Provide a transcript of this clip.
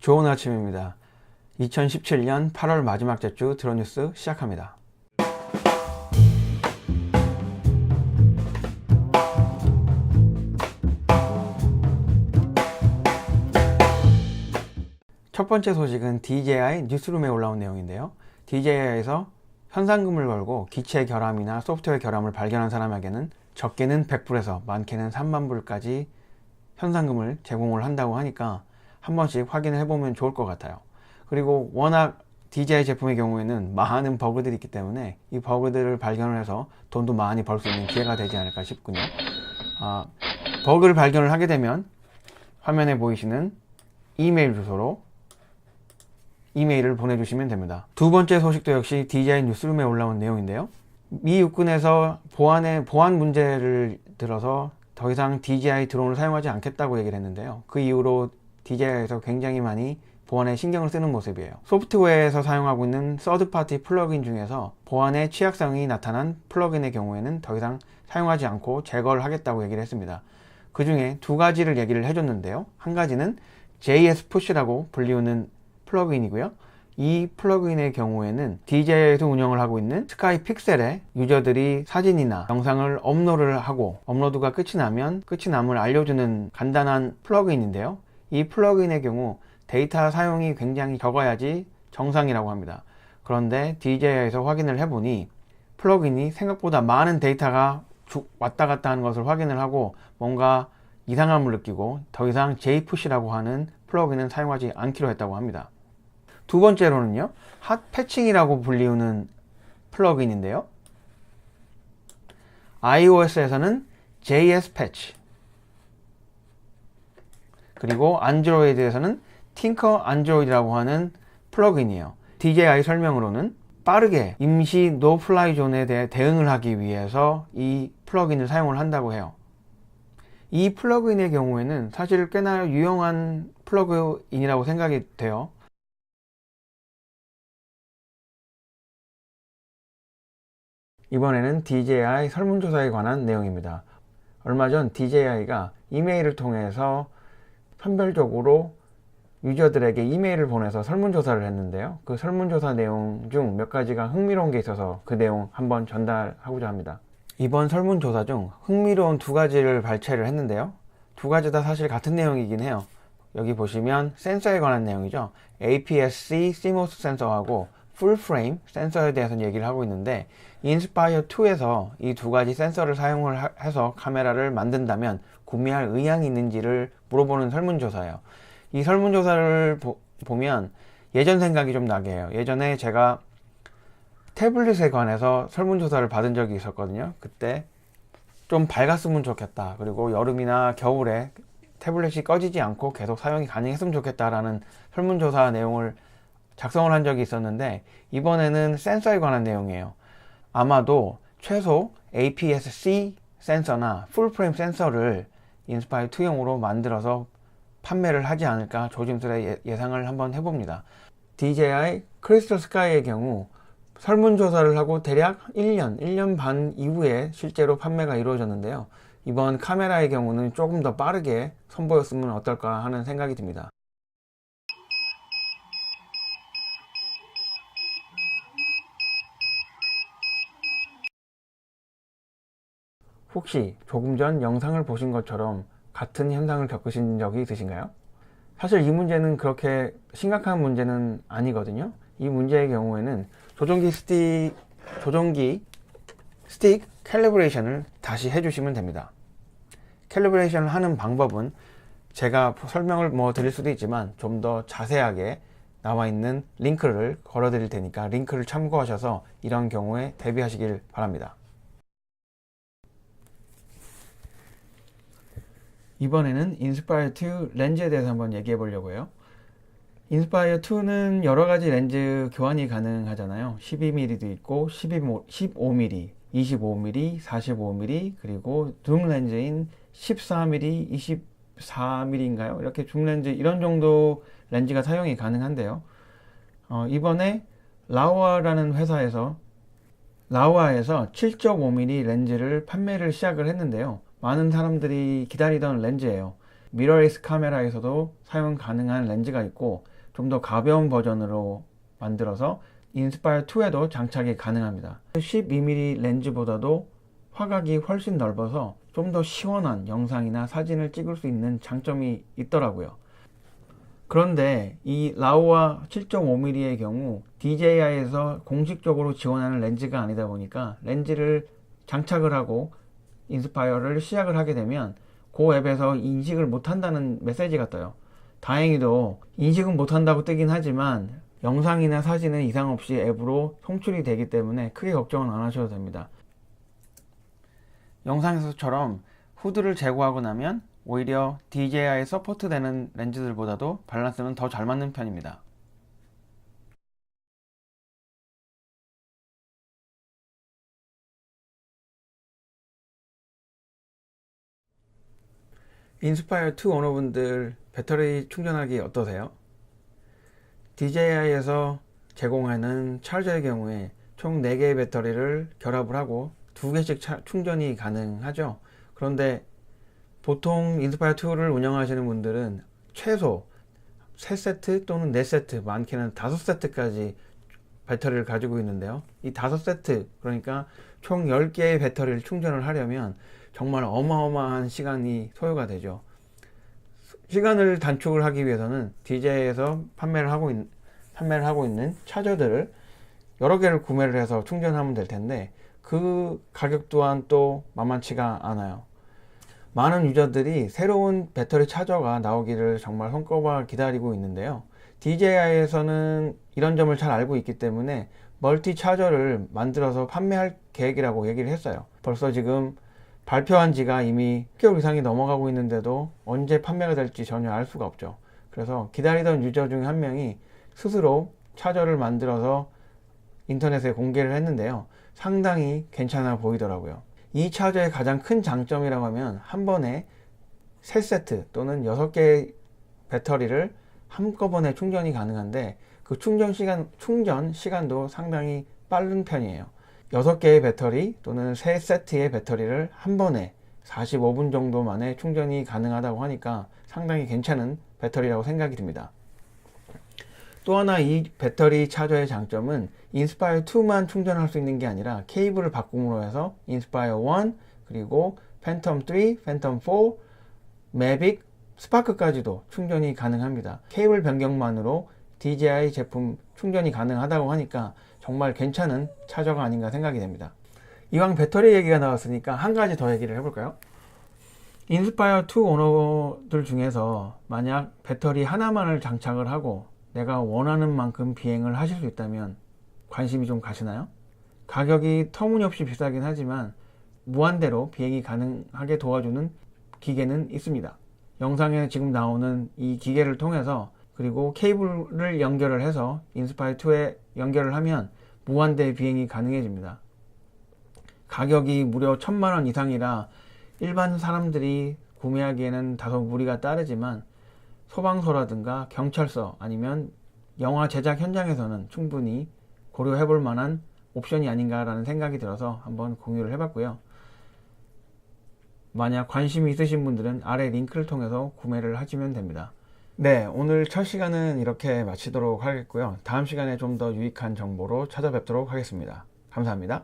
좋은 아침입니다. 2017년 8월 마지막 주 드론뉴스 시작합니다. 첫 번째 소식은 DJI 뉴스룸에 올라온 내용인데요. DJI에서 현상금을 걸고 기체 결함이나 소프트웨어 결함을 발견한 사람에게는 적게는 100불에서 많게는 30,000불까지 현상금을 제공을 한다고 하니까 한 번씩 확인을 해보면 좋을 것 같아요. 그리고 워낙 DJI 제품의 경우에는 많은 버그들이 있기 때문에 이 버그들을 발견을 해서 돈도 많이 벌 수 있는 기회가 되지 않을까 싶군요. 버그를 발견을 하게 되면 화면에 보이시는 이메일 주소로 이메일을 보내주시면 됩니다. 두 번째 소식도 역시 DJI 뉴스룸에 올라온 내용인데요. 미 육군에서 보안 문제를 들어서 더 이상 DJI 드론을 사용하지 않겠다고 얘기를 했는데요. 그 이후로 DJI에서 굉장히 많이 보안에 신경을 쓰는 모습이에요. 소프트웨어에서 사용하고 있는 서드파티 플러그인 중에서 보안에 취약성이 나타난 플러그인의 경우에는 더 이상 사용하지 않고 제거를 하겠다고 얘기를 했습니다. 그 중에 두 가지를 얘기를 해줬는데요. 한 가지는 JS 푸시라고 불리우는 플러그인이고요. 이 플러그인의 경우에는 DJI에서 운영을 하고 있는 스카이 픽셀에 유저들이 사진이나 영상을 업로드를 하고 업로드가 끝이 남을 알려주는 간단한 플러그인인데요. 이 플러그인의 경우 데이터 사용이 굉장히 적어야지 정상이라고 합니다. 그런데 DJI에서 확인을 해보니 플러그인이 생각보다 많은 데이터가 왔다 갔다 하는 것을 확인을 하고 뭔가 이상함을 느끼고 더 이상 JPush라고 하는 플러그인은 사용하지 않기로 했다고 합니다. 두 번째로는요, 핫 패칭이라고 불리우는 플러그인인데요. iOS에서는 JS 패치, 그리고 안드로이드에서는 팅커 안드로이드라고 하는 플러그인이에요. DJI 설명으로는 빠르게 임시 노플라이 존에 대해 대응을 하기 위해서 이 플러그인을 사용을 한다고 해요. 이 플러그인의 경우에는 사실 꽤나 유용한 플러그인이라고 생각이 돼요. 이번에는 DJI 설문조사에 관한 내용입니다. 얼마 전 DJI가 이메일을 통해서 선별적으로 유저들에게 이메일을 보내서 설문조사를 했는데요. 그 설문조사 내용 중 몇 가지가 흥미로운 게 있어서 그 내용 한번 전달하고자 합니다. 이번 설문조사 중 흥미로운 두 가지를 발췌를 했는데요. 두 가지 다 사실 같은 내용이긴 해요. 여기 보시면 센서에 관한 내용이죠. APS-C CMOS 센서하고 풀프레임 센서에 대해서 얘기를 하고 있는데 인스파이어 2에서 이 두 가지 센서를 사용을 해서 카메라를 만든다면 구매할 의향이 있는지를 물어보는 설문조사예요. 이 설문조사를 보면 예전 생각이 좀 나게 해요. 예전에 제가 태블릿에 관해서 설문조사를 받은 적이 있었거든요. 그때 좀 밝았으면 좋겠다. 그리고 여름이나 겨울에 태블릿이 꺼지지 않고 계속 사용이 가능했으면 좋겠다라는 설문조사 내용을 작성을 한 적이 있었는데 이번에는 센서에 관한 내용이에요. 아마도 최소 APS-C 센서나 풀프레임 센서를 인스파이어 2용으로 만들어서 판매를 하지 않을까 조심스레 예상을 한번 해봅니다. DJI 크리스탈 스카이의 경우 설문조사를 하고 대략 1년 반 이후에 실제로 판매가 이루어졌는데요. 이번 카메라의 경우는 조금 더 빠르게 선보였으면 어떨까 하는 생각이 듭니다. 혹시 조금 전 영상을 보신 것처럼 같은 현상을 겪으신 적이 있으신가요? 사실 이 문제는 그렇게 심각한 문제는 아니거든요. 이 문제의 경우에는 조종기 스틱 캘리브레이션을 다시 해주시면 됩니다. 캘리브레이션을 하는 방법은 제가 설명을 드릴 수도 있지만 좀 더 자세하게 나와 있는 링크를 걸어 드릴 테니까 링크를 참고하셔서 이런 경우에 대비하시길 바랍니다. 이번에는 인스파이어 2 렌즈에 대해서 한번 얘기해 보려고 해요. 인스파이어 2는 여러가지 렌즈 교환이 가능하잖아요. 12mm도 있고 15mm, 25mm, 45mm, 그리고 줌 렌즈인 14mm, 24mm인가요? 이렇게 줌 렌즈 이런 정도 렌즈가 사용이 가능한데요. 이번에 라오아라는 회사에서 라오아에서 7.5mm 렌즈를 판매를 시작을 했는데요. 많은 사람들이 기다리던 렌즈예요. 미러리스 카메라에서도 사용 가능한 렌즈가 있고 좀 더 가벼운 버전으로 만들어서 인스파이어 2에도 장착이 가능합니다. 12mm 렌즈보다도 화각이 훨씬 넓어서 좀 더 시원한 영상이나 사진을 찍을 수 있는 장점이 있더라고요. 그런데 이 라오와 7.5mm의 경우 DJI에서 공식적으로 지원하는 렌즈가 아니다 보니까 렌즈를 장착을 하고 인스파이어를 시작을 하게 되면 그 앱에서 인식을 못한다는 메시지가 떠요. 다행히도 인식은 못한다고 뜨긴 하지만 영상이나 사진은 이상 없이 앱으로 송출이 되기 때문에 크게 걱정은 안 하셔도 됩니다. 영상에서처럼 후드를 제거하고 나면 오히려 DJI 서포트되는 렌즈들보다도 밸런스는 더 잘 맞는 편입니다. 인스파이어 2 오너분들 배터리 충전하기 어떠세요? DJI에서 제공하는 차저의 경우에 총 4개의 배터리를 결합을 하고 2개씩 충전이 가능하죠. 그런데 보통 인스파이어 2를 운영하시는 분들은 최소 3세트 또는 4세트, 많게는 5세트까지 배터리를 가지고 있는데요. 이 5세트, 그러니까 총 10개의 배터리를 충전을 하려면 정말 어마어마한 시간이 소요가 되죠. 시간을 단축을 하기 위해서는 DJI에서 판매를 하고 있는 차저들을 여러 개를 구매를 해서 충전하면 될 텐데 그 가격 또한 또 만만치가 않아요. 많은 유저들이 새로운 배터리 차저가 나오기를 정말 손꼽아 기다리고 있는데요. DJI에서는 이런 점을 잘 알고 있기 때문에 멀티 차저를 만들어서 판매할 계획이라고 얘기를 했어요. 벌써 지금 발표한 지가 이미 6개월 이상이 넘어가고 있는데도 언제 판매가 될지 전혀 알 수가 없죠. 그래서 기다리던 유저 중에 한 명이 스스로 차저를 만들어서 인터넷에 공개를 했는데요. 상당히 괜찮아 보이더라고요. 이 차저의 가장 큰 장점이라고 하면 한 번에 3세트 또는 6개의 배터리를 한꺼번에 충전이 가능한데 그 충전 시간도 상당히 빠른 편이에요. 6개의 배터리 또는 3세트의 배터리를 한 번에 45분 정도 만에 충전이 가능하다고 하니까 상당히 괜찮은 배터리라고 생각이 듭니다. 또 하나 이 배터리 차저의 장점은 인스파이어 2만 충전할 수 있는 게 아니라 케이블을 바꿈으로 해서 인스파이어 1 그리고 팬텀 3, 팬텀 4, 매빅, 스파크까지도 충전이 가능합니다. 케이블 변경만으로 DJI 제품 충전이 가능하다고 하니까 정말 괜찮은 차저가 아닌가 생각이 됩니다. 이왕 배터리 얘기가 나왔으니까 한 가지 더 얘기를 해볼까요? 인스파이어 2 오너들 중에서 만약 배터리 하나만을 장착을 하고 내가 원하는 만큼 비행을 하실 수 있다면 관심이 좀 가시나요? 가격이 터무니없이 비싸긴 하지만 무한대로 비행이 가능하게 도와주는 기계는 있습니다. 영상에 지금 나오는 이 기계를 통해서 그리고 케이블을 연결을 해서 인스파이어 2에 연결을 하면 무한대 비행이 가능해집니다. 가격이 무려 1000만원 이상이라 일반 사람들이 구매하기에는 다소 무리가 따르지만 소방서라든가 경찰서 아니면 영화 제작 현장에서는 충분히 고려해 볼 만한 옵션이 아닌가 라는 생각이 들어서 한번 공유를 해봤고요. 만약 관심이 있으신 분들은 아래 링크를 통해서 구매를 하시면 됩니다. 네, 오늘 첫 시간은 이렇게 마치도록 하겠고요. 다음 시간에 좀 더 유익한 정보로 찾아뵙도록 하겠습니다. 감사합니다.